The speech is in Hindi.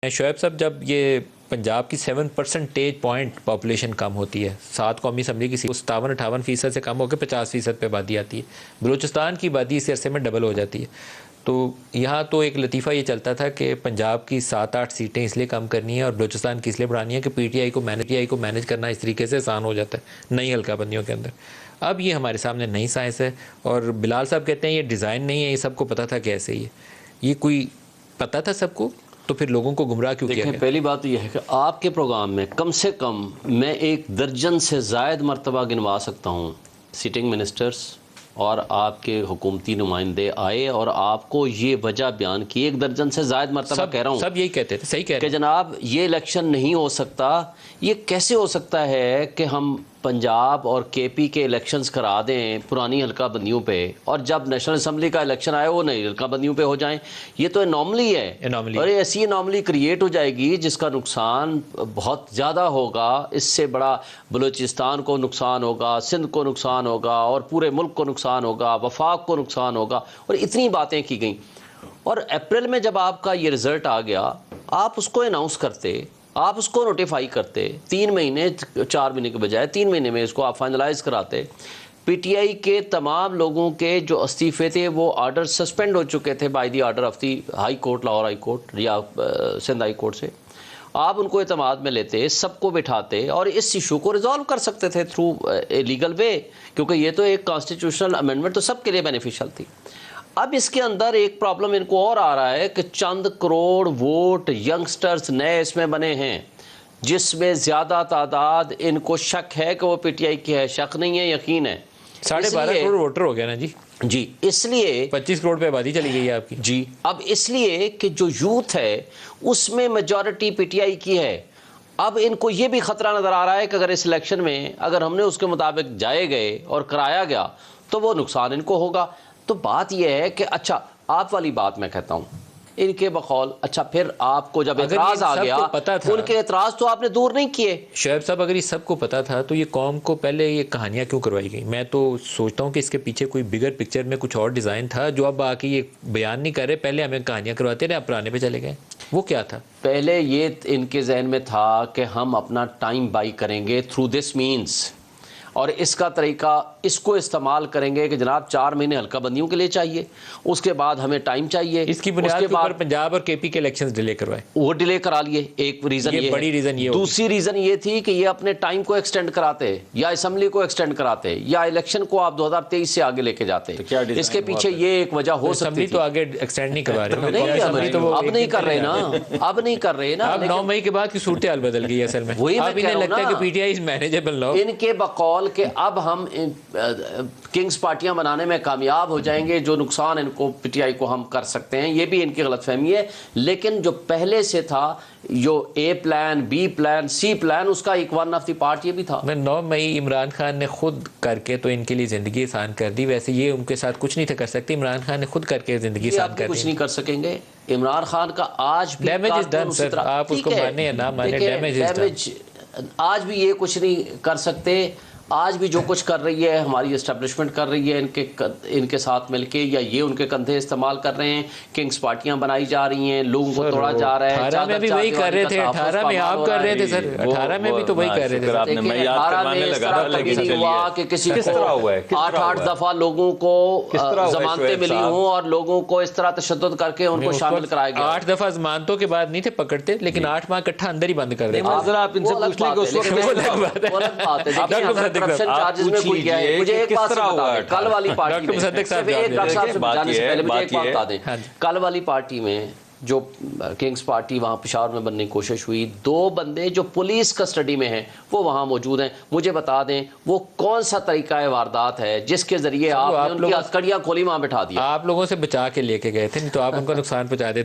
शोएब साहब, जब ये पंजाब की 7% पॉइंट पॉपुलेशन कम होती है, 7 कौमी असम्बली की 57-58% से कम होकर 50% पे आबादी आती है, बलूचिस्तान की आबादी इस अरसे में डबल हो जाती है। तो यहाँ तो एक लतीफ़ा ये चलता था कि पंजाब की 7-8 सीटें इसलिए कम करनी है और बलूचिस्तान की इसलिए बढ़ानी है कि पीटीआई को मैनेज करना इस तरीके से आसान हो जाता है नई हल्का बंदियों के अंदर। अब ये हमारे सामने नई साइंस है और बिलाल साहब कहते हैं ये डिज़ाइन नहीं है, ये सबको पता था कैसे ये कोई पता था सबको, तो फिर लोगों को गुमराह क्यों किया गया? पहली बात तो यह है कि आपके प्रोग्राम में कम से कम मैं 1 दर्जन से ज़ायद मरतबा गिनवा सकता हूँ सिटिंग मिनिस्टर्स और आपके हुकूमती नुमाइंदे आए और आपको ये वजह बयान की 1 दर्जन से ज़ायद मरतबा कह रहा हूँ। सब यही कहते थे, सही कह रहे हैं कि जनाब ये इलेक्शन नहीं हो सकता। ये कैसे हो सकता है कि हम पंजाब और केपी के इलेक्शंस करा दें पुरानी हल्का बंदियों पे और जब नेशनल असम्बली का इलेक्शन आए वो नई हल्का बंदियों पे हो जाएं? ये तो एनॉमली है और ऐसी एनॉमली क्रिएट हो जाएगी जिसका नुकसान बहुत ज़्यादा होगा। इससे बड़ा बलूचिस्तान को नुकसान होगा, सिंध को नुकसान होगा और पूरे मुल्क को नुकसान होगा, वफाक को नुकसान होगा। और इतनी बातें की गई और अप्रैल में जब आपका ये रिज़ल्ट आ गया आप उसको अनाउंस करते, आप उसको नोटिफाई करते 3 महीने 4 महीने के बजाय 3 महीने में इसको आप फाइनलाइज कराते। पीटीआई के तमाम लोगों के जो इस्तीफे थे वो आर्डर सस्पेंड हो चुके थे by the order of the high court, Lahore high court या सिंध हाई कोर्ट से। आप उनको एतमाद में लेते, सबको बिठाते और इस इशू को रिजॉल्व कर सकते थे थ्रू ए लीगल वे, क्योंकि ये तो एक कॉन्स्टिट्यूशनल अमेंडमेंट तो सबके लिए बेनिफिशियल थी। अब इसके अंदर एक प्रॉब्लम इनको और आ रहा है कि चंद करोड़ वोट यंगस्टर्स नए इसमें बने हैं जिसमें ज़्यादा तादाद इनको शक है कि वो पीटीआई की है, शक नहीं है, यकीन है। 12.5 करोड़ वोटर हो गया ना जी। इसलिए 25 करोड़ पे आबादी चली गई है आपकी जी। अब इसलिए कि जो यूथ है उसमें मेजॉरिटी पीटीआई की है। अब इनको ये भी ख़तरा नज़र आ रहा है कि अगर इस इलेक्शन में अगर हमने उसके मुताबिक जाए गए और कराया गया तो वो नुकसान इनको होगा। तो बात यह है कि अच्छा, आप वाली बात मैं कहता हूँ इनके बकौल, अच्छा फिर आपको जब एतराज़ आ गया पता था, उनके एतराज़ तो आपने दूर नहीं किए। शोएब साहब, अगर ये सबको पता था तो ये कौम को पहले ये कहानियाँ क्यों करवाई गई? मैं तो सोचता हूँ कि इसके पीछे कोई बिगर पिक्चर में कुछ और डिज़ाइन था जो अब आके ये बयान नहीं कर रहे। पहले हमें कहानियाँ करवाते रहे, अब पुराने पे चले गए। वो क्या था? पहले ये इनके जहन में था कि हम अपना टाइम बाई करेंगे थ्रू दिस मीन्स और इसका तरीका इसको इस्तेमाल करेंगे कि जनाब 4 महीने हल्का बंदियों के लिए चाहिए, उसके बाद हमें टाइम चाहिए। इसकी बुनियाद के ऊपर पंजाब और केपी के इलेक्शंस डिले करवाए, वो डिले करा लिए। एक रीज़न ये बड़ी रीज़न ये। दूसरी रीज़न ये थी कि ये अपने टाइम को एक्सटेंड कराते या असम्बली को एक्सटेंड कराते या इलेक्शन को आप 2023 से आगे लेके जाते। तो इसके पीछे ये एक वजह हो सकती थी। तो आगे एक्सटेंड नहीं करवा रहे, अब नहीं कर रहे ना, अब नहीं कर रहे ना। अब 9 मई के बाद की सूरत हाल बदल गई असल में। वही इन्हें लगता है कि पीटीआई इज मैनेजेबल नाउ। इनके बकौल के अब हम किंग्स पार्टियां बनाने में कामयाब हो जाएंगे, जो नुकसान इनको पीटीआई को हम कर सकते हैं, ये भी इनकी गलतफहमी है। लेकिन जो पहले से था, जो ए प्लान, बी प्लान, सी प्लान, उसका एक वन ऑफ द पार्ट ये भी था। 9 मई इमरान खान ने खुद करके तो इनके लिए ज़िंदगी आसान कर दी। वैसे ये उनके साथ कुछ नहीं था कर सकते, इमरान खान ने खुद करके ज़िंदगी आसान कर दी। कुछ नहीं कर सकेंगे इमरान खान का। आज भी डैमेज इज डन सर, आप उसको माने या ना माने, डैमेज आज भी ये कुछ नहीं कर सकते। आज भी जो कुछ कर रही है हमारी एस्टेब्लिशमेंट कर रही है इनके साथ मिलके, या ये उनके कंधे इस्तेमाल कर रहे हैं। किंग्स पार्टियां बनाई जा रही हैं, लोगों को तोड़ा जा रहा है। 18 में भी वही कर रहे थे, 18 में आप कर रहे थे सर, 18 में भी तो वही कर रहे थे। 18 में इस तरह कभी नहीं हुआ कि किसी को 8-8 दफा लोगों को जमानतें मिली हों और लोगों को इस तरह तशद्दुद करके उनको शामिल कराया गया। 8 दफा जमानतों के बाद नहीं थे पकड़ते, लेकिन 8 माह इकट्ठा अंदर ही बंद कर देते। करप्शन चार्जेस में भूल गया है। मुझे एक बात बता दें, कल वाली पार्टी में, कल वाली पार्टी में जो किंग्स पार्टी वहाँ पेशावर में बनने की कोशिश हुई, 2 बंदे जो पुलिस कस्टडी में हैं वो वहाँ मौजूद हैं। मुझे बता दें वो कौन सा तरीका है वारदात है जिसके जरिए आपने उनकी हथकड़ियाँ खोली, वहाँ बिठा दिया। आप लोगों से बचा के लेके गए थे, नहीं तो आप उनको नुकसान पहुँचा देते।